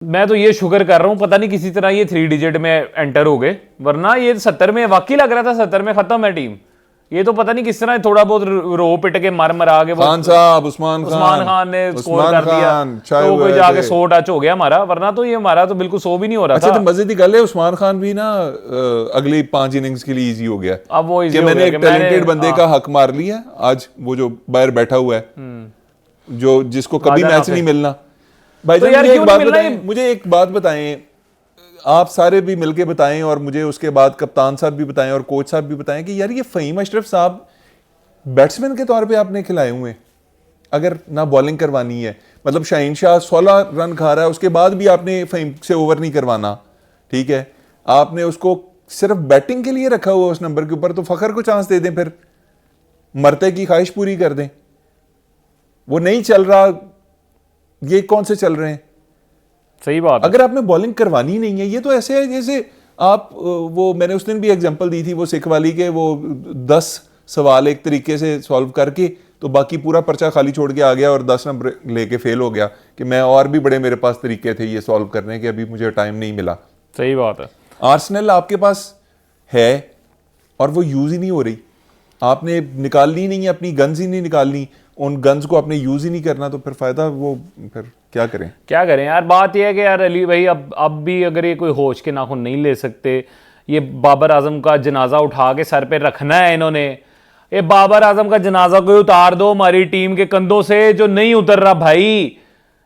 मैं तो ये शुक्र कर रहा हूं पता नहीं किसी तरह ये 3 डिजिट में एंटर हो गए, वरना ये 70 में वाकई लग रहा था 70 में खत्म है टीम। ये तो पता नहीं किस तरह थोड़ा बहुत रो पिट के मर आगे खान साहब उस्मान खान ने स्कोर कर दिया तो कोई जाके 100 टच हो गया हमारा, वरना तो ये हमारा तो बिल्कुल 100 भी नहीं हो रहा था। अच्छा, तो मजे की गल है उस्मान खान भी ना अगली 5 इनिंग्स के लिए इजी हो गया। अब वो इजी कि मैंने एक टैलेंटेड बंदे का हक मार लिया आज, वो जो बाहर बैठा हुआ है जो जिसको कभी मैच नहीं मिलना। भाई मुझे एक बात बताएं, आप सारे भी मिलके बताएं और मुझे उसके बाद कप्तान साहब भी बताएं और कोच साहब भी बताएं कि यार ये फ़हीम अशरफ साहब बैट्समैन के तौर पे आपने खिलाए हुए, अगर ना बॉलिंग करवानी है, मतलब शाहीन शाह 16 रन खा रहा है उसके बाद भी आपने फ़हीम से ओवर नहीं करवाना, ठीक है, आपने उसको सिर्फ बैटिंग के लिए रखा हुआ उस नंबर के ऊपर, तो फखर को चांस दे दें, फिर मरते की ख्वाहिश पूरी कर दें। वो नहीं चल रहा, ये कौन से चल रहे हैं? सही बात। अगर आपने बॉलिंग करवानी नहीं है, ये तो ऐसे है जैसे आप वो मैंने उस दिन भी एग्जांपल दी थी वो सिख वाली के, वो 10 सवाल एक तरीके से सॉल्व करके तो बाकी पूरा पर्चा खाली छोड़ के आ गया और 10 नंबर लेके फेल हो गया कि मैं और भी बड़े मेरे पास तरीके थे ये सॉल्व करने के, अभी मुझे टाइम नहीं मिला। सही बात है। आर्सेनल आपके पास है और वो यूज ही नहीं हो रही, आपने निकालनी नहीं है, अपनी गन्स ही नहीं निकालनी, उन गन्स को आपने यूज ही नहीं करना, तो फिर फायदा वो फिर क्या करें यार। बात यह है कि यार अली भाई अब भी अगर ये कोई होश के नाखून नहीं ले सकते, ये बाबर आजम का जनाजा उठा के सर पे रखना है इन्होंने, ये बाबर आजम का जनाजा कोई उतार दो हमारी टीम के कंधों से, जो नहीं उतर रहा भाई,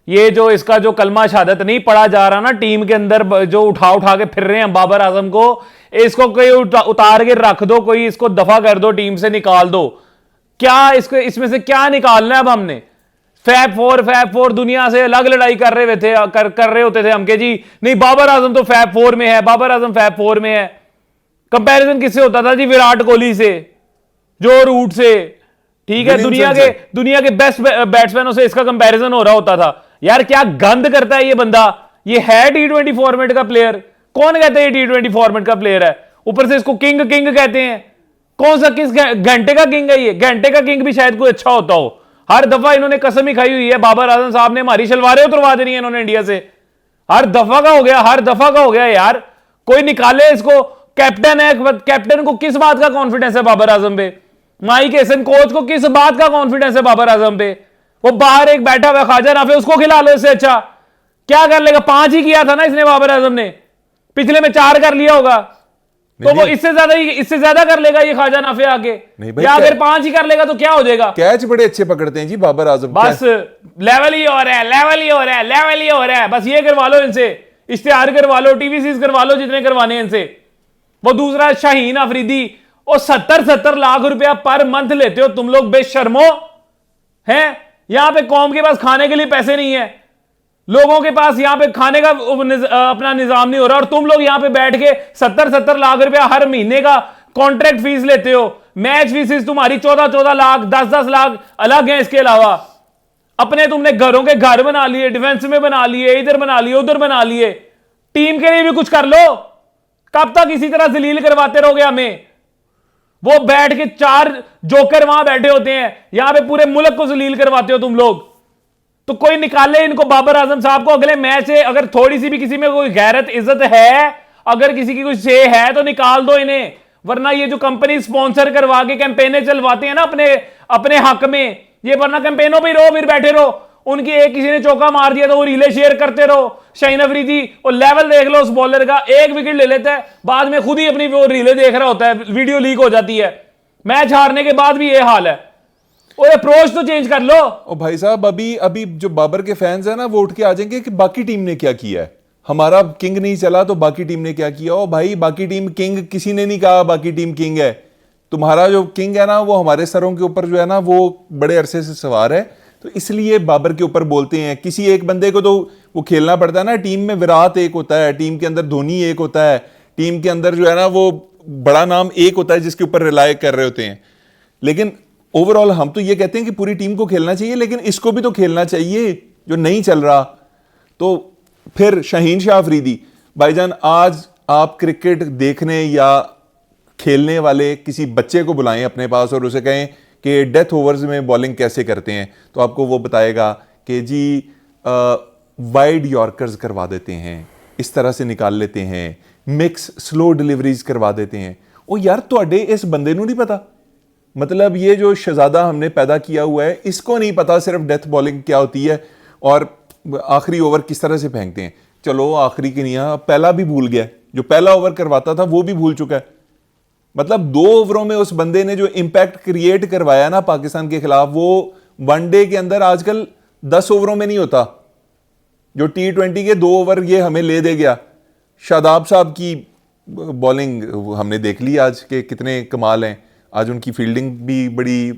ये जो इसका जो कलमा शहादत नहीं पढ़ा जा रहा ना टीम के अंदर, जो उठा के फिर रहे हैं बाबर आजम को, इसको कोई उतार के रख दो, कोई इसको दफा कर दो, टीम से निकाल दो। क्या इसको इसमें से क्या निकालना है? अब हमने फैब फोर दुनिया से अलग लड़ाई कर रहे थे, कर रहे होते थे हम के जी नहीं बाबर आजम तो फैब 4 में है, बाबर आजम फैब 4 में है। कंपैरिजन किससे होता था जी? विराट कोहली से, जो रूट से, ठीक है, दुनिया के बेस्ट बैट्समैनों से इसका कंपैरिजन हो रहा होता था। यार क्या गंद करता है ये बंदा, ये है T20 फॉर्मेट का प्लेयर? कौन कहते हैं ये T20 फॉर्मेट का प्लेयर है? ऊपर से इसको किंग कहते हैं। कौन सा किस घंटे का किंग है ये? घंटे का किंग भी शायद कोई अच्छा होता हो। हर दफा इन्होंने कसम ही खाई हुई है, बाबर आजम साहब ने हमारी शलवारें उतरवा देनी है इन्होंने इंडिया से। हर दफा का हो गया यार, कोई निकाले इसको। कैप्टन है, कैप्टन को किस बात का कॉन्फिडेंस है बाबर आजम पे? माइक हसन कोच को किस बात का कॉन्फिडेंस है बाबर आजम पे? वो बाहर एक बैठा हुआ ख्वाजा नाफे, उसको खिला लो, इससे अच्छा क्या कर लेगा? 5 ही किया था ना इसने बाबर आजम ने, पिछले में 4 कर लिया होगा, तो वो इससे ज्यादा कर लेगा ये ख्वाजा नाफे आके। या अगर 5 ही कर लेगा तो क्या हो जाएगा? कैच बड़े अच्छे पकड़ते हैं जी बाबर आजम, बस लेवल ही हो रहा है, बस ये करवा लो इनसे, इश्तिहार करवा लो, टीवीसीज करवा लो, जितने करवाने हैं इनसे। वो दूसरा शाहीन अफरीदी, और 70 लाख रुपया पर मंथ लेते हो तुम लोग, बेशर्मो हैं। यहां पे कौम के पास खाने के लिए पैसे नहीं है, लोगों के पास यहां पे खाने का अपना निजाम नहीं हो रहा, और तुम लोग यहां पे बैठ के 70 लाख रुपया हर महीने का कॉन्ट्रैक्ट फीस लेते हो। मैच फीस तुम्हारी 14 लाख, 10 लाख अलग है। इसके अलावा अपने तुमने घरों के घर बना लिए, डिफेंस में बना लिए, इधर बना लिए, उधर बना लिए। टीम के लिए भी कुछ कर लो। कब तक इसी तरह जलील करवाते रहोगे हमें? वो बैठ के 4 जोकर वहां बैठे होते हैं, यहां पे पूरे मुल्क को जलील करवाते हो तुम लोग। तो कोई निकाले इनको, बाबर आजम साहब को अगले मैच से, अगर थोड़ी सी भी किसी में कोई गैरत इज्जत है, अगर किसी की कुछ से है तो निकाल दो इन्हें। वरना ये जो कंपनी स्पॉन्सर करवा के कैंपेनें चलवाते हैं ना अपने हक में, ये वरना कैंपेनों पे रहो, फिर बैठे रहो। उनकी एक किसी ने चौका मार दिया तो वो रीले शेयर करते रहो। शाहीन अफरीदी और लेवल देख लो उस बॉलर का, 1 विकेट ले लेता है, बाद में खुद ही अपनी वो रीले देख रहा होता है, वीडियो लीक हो जाती है। मैच हारने के बाद भी ये हाल है। और अप्रोच तो चेंज कर लो। ओ भाई साहब, अभी जो बाबर के फैंस हैं ना, वो उठ के आ जाएंगे कि बाकी टीम ने क्या किया है, हमारा किंग नहीं चला तो बाकी टीम ने क्या किया। ओ भाई, बाकी टीम किंग किसी ने नहीं कहा, बाकी टीम किंग है। तुम्हारा जो किंग है ना, वो हमारे सरों के ऊपर जो है ना, वो बड़े अरसे से सवार है, तो इसलिए बाबर के ऊपर बोलते हैं। किसी एक बंदे को तो वो खेलना पड़ता है ना। टीम में विराट एक होता है, टीम के अंदर धोनी एक होता है, टीम के अंदर जो है ना वो बड़ा नाम एक होता है जिसके ऊपर रिलाय कर रहे होते हैं। लेकिन ओवरऑल हम तो ये कहते हैं कि पूरी टीम को खेलना चाहिए, लेकिन इसको भी तो खेलना चाहिए जो नहीं चल रहा। तो फिर शाहीन शाह अफरीदी भाईजान, आज आप क्रिकेट देखने या खेलने वाले किसी बच्चे को बुलाएं अपने पास और उसे कहें कि डेथ ओवर्स में बॉलिंग कैसे करते हैं, तो आपको वो बताएगा कि जी वाइड यॉर्कर्स करवा देते हैं, इस तरह से निकाल लेते हैं, मिक्स स्लो डिलीवरीज करवा देते हैं। ओ यार तुहाडे इस बंदे नूं नहीं पता, मतलब ये जो शहजादा हमने पैदा किया हुआ है इसको नहीं पता सिर्फ डेथ बॉलिंग क्या होती है और आखिरी ओवर किस तरह से फेंकते हैं। चलो आखिरी की नहीं, पहला भी भूल गया, जो पहला ओवर करवाता था वो भी भूल चुका है। मतलब 2 ओवरों में उस बंदे ने जो इंपैक्ट क्रिएट करवाया ना पाकिस्तान के खिलाफ, वो वनडे के अंदर आजकल 10 ओवरों में नहीं होता। जो T20 के 2 ओवर ये हमें ले दे गया। शादाब साहब की बॉलिंग हमने देख ली आज के कितने कमाल हैं, आज उनकी फील्डिंग भी बड़ी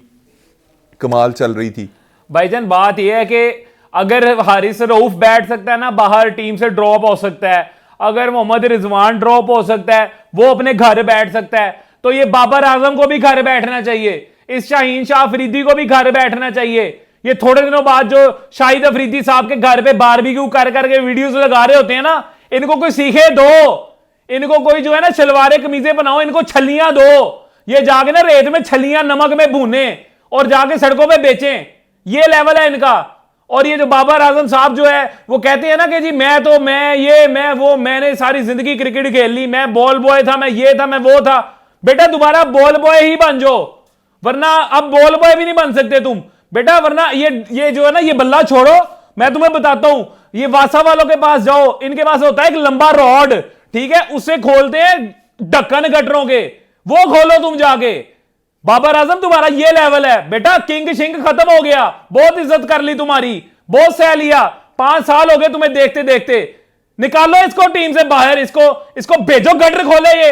कमाल चल रही थी। भाईजान बात यह है कि अगर हारिस रऊफ बैठ सकता है ना बाहर, टीम से ड्रॉप हो सकता है, अगर मोहम्मद रिजवान ड्रॉप हो सकता है, वो अपने घर बैठ सकता है, तो ये बाबर आजम को भी घर बैठना चाहिए, इस शाहीन शाह अफरीदी को भी घर बैठना चाहिए। ये थोड़े दिनों बाद जो शाहिद अफरीदी साहब के घर पे बारबेक्यू कर करके वीडियोस लगा रहे होते हैं ना, इनको कोई सीखे दो, इनको कोई जो है ना शलवारे कमीजें बनाओ, इनको छलियां दो, ये जाके ना रेत में छलियां नमक में भूने और जाके सड़कों पे बेचें, ये लेवल है इनका। और ये जो बाबर आजम साहब जो है वो कहते हैं ना कि जी मैं वो, मैंने सारी जिंदगी क्रिकेट खेल ली, मैं बॉल बॉय था, मैं ये था, मैं वो था। बेटा दोबारा बॉल बॉय ही बन जाओ, वरना अब बॉल बॉय भी नहीं बन सकते तुम बेटा, वरना ये जो है ना ये बल्ला छोड़ो। मैं तुम्हें बताता हूं, ये वासा वालों के पास जाओ, इनके पास होता है एक लंबा रॉड, ठीक है, उससे खोलते हैं ढक्कन गटरों के, वो खोलो तुम जाके। बाबर आजम तुम्हारा ये लेवल है बेटा, किंग शिंग खत्म हो गया, बहुत इज्जत कर ली तुम्हारी, बहुत सह लिया, 5 साल हो गए तुम्हें देखते देखते। निकालो इसको टीम से बाहर, इसको भेजो, गटर खोले। ये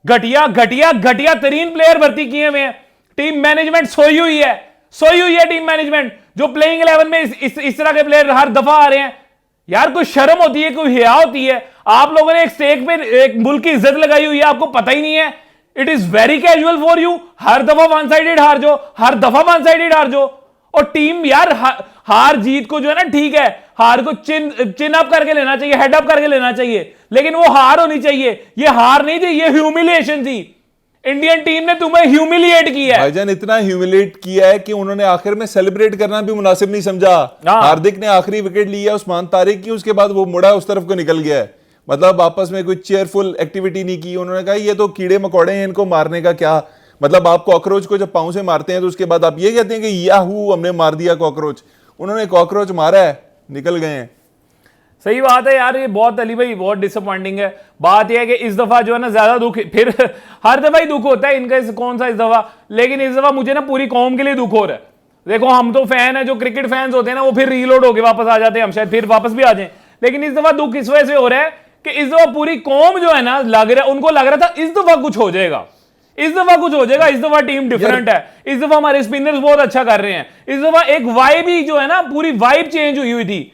घटिया घटिया घटिया तरीन प्लेयर भर्ती किए हुए हैं। टीम मैनेजमेंट सोई हुई है टीम मैनेजमेंट, जो प्लेइंग 11 में इस तरह के प्लेयर हर दफा आ रहे हैं। यार कोई शर्म होती है, कोई हया होती है। आप लोगों ने एक स्टेक पे एक मुल्क की इज्जत लगाई हुई है, आपको पता ही नहीं है। It is very casual for you, हर दफा वन साइडेड हार जाओ, हर दफा वन साइडेड हार जाओ। और टीम यार हार जीत को जो है ना, ठीक है, हार को चिन अप करके लेना चाहिए, हेड अप करके लेना चाहिए, लेकिन वो हार होनी चाहिए। ये हार नहीं थी, ये ह्यूमिलिएशन थी। इंडियन टीम ने तुम्हें ह्यूमिलिएट किया है भाईजान, इतना ह्यूमिलिएट किया है कि उन्होंने आखिर में सेलिब्रेट करना भी मुनासिब नहीं समझा। हार्दिक ने आखिरी विकेट लिया उस्मान तारिक की, उसके बाद वो मुड़ा उस तरफ को निकल गया है। मतलब आपस में कोई चेयरफुल एक्टिविटी नहीं की। उन्होंने कहा ये तो कीड़े मकोड़े हैं, इनको मारने का क्या मतलब। आप कॉकरोच को जब पांव से मारते हैं तो उसके बाद आप ये कहते हैं कि याहू हमने मार दिया कॉकरोच। उन्होंने कॉकरोच मारा है, निकल गए हैं। सही बात है यार, ये बहुत अली भाई बहुत डिसअपॉइंटिंग है। बात यह है कि इस दफा जो है ना ज्यादा दुख, फिर हर दफा ही दुख होता है इनका, कौन सा इस दफा, लेकिन इस दफा मुझे ना पूरी कौम के लिए दुख हो रहा है। देखो हम तो फैन है, जो क्रिकेट फैंस होते हैं ना वो फिर रीलोड होके वापस आ जाते हैं, हम शायद फिर वापस भी आ जाएं, लेकिन इस दफा दुख इस वजह से हो रहा है कि इस दफा पूरी कौम जो है ना, उनको लग रहा था इस दफा कुछ हो जाएगा, इस दफा टीम डिफरेंट है, इस दफा हमारे स्पिनर्स बहुत अच्छा कर रहे हैं, इस दफा एक वाइब ही जो है ना, पूरी वाइब चेंज हुई थी।